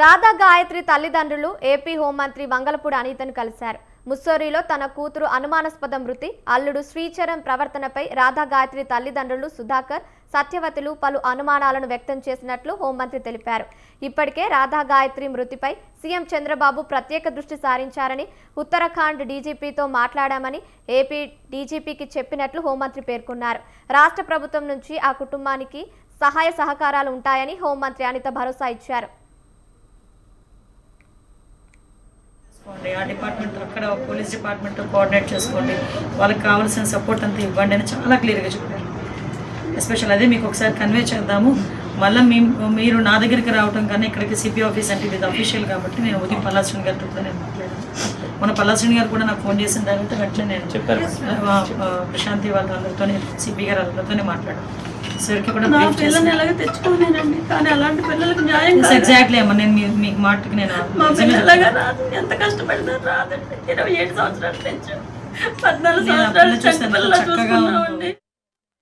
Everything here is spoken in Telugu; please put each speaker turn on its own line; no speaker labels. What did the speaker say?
రాధా గాయత్రి తల్లిదండ్రులు ఏపీ హోంమంత్రి వంగలపూడి అనితను కలిశారు. ముస్సోరిలో తన కూతురు అనుమానాస్పద మృతి, అల్లుడు శ్రీచరణ్ ప్రవర్తనపై రాధా గాయత్రి తల్లిదండ్రులు సుధాకర్, సత్యవతులు పలు అనుమానాలను వ్యక్తం చేసినట్లు హోంమంత్రి తెలిపారు. ఇప్పటికే రాధా గాయత్రి మృతిపై సీఎం చంద్రబాబు ప్రత్యేక దృష్టి సారించారని, ఉత్తరాఖండ్ డీజీపీతో మాట్లాడామని ఏపీ డీజీపీకి చెప్పినట్లు హోంమంత్రి పేర్కొన్నారు. రాష్ట్ర ప్రభుత్వం నుంచి ఆ కుటుంబానికి సహాయ సహకారాలు ఉంటాయని హోంమంత్రి అనిత భరోసా ఇచ్చారు.
ఆ డిపార్ట్మెంట్ అక్కడ పోలీస్ డిపార్ట్మెంట్తో కోఆర్డినేట్ చేసుకోండి, వాళ్ళకి కావాల్సిన సపోర్ట్ అంతా ఇవ్వండి అని చాలా క్లియర్గా చెప్పారు. ఎస్పెషల్ అదే మీకు ఒకసారి కన్వే చేద్దాము. మళ్ళీ మీరు నా దగ్గరికి రావడం కన్నా ఇక్కడికి సిపి ఆఫీస్ అంటే ఇది అఫీషియల్ కాబట్టి నేను ఉదయం పల్లాశ్రీని గారితో కూడా నేను మాట్లాడాను. మన పల్లాశ్రీని గారు కూడా నాకు ఫోన్ చేసిన తర్వాత వెంటనే నేను చెప్పాను ప్రశాంతి వాళ్ళందరితో సిపి గారు అందరితోనే మాట్లాడాను. సరికి కూడా
తెచ్చుకోలేనండి, కానీ అలాంటి పిల్లలకు న్యాయం
ఎగ్జాక్ట్లీ అమ్మ. నేను మీకు మాటకి నేను
ఎంత కష్టపడినారు రాదండి. 27 సంవత్సరాలు పెంచు, 14 సంవత్సరాలు చక్కగా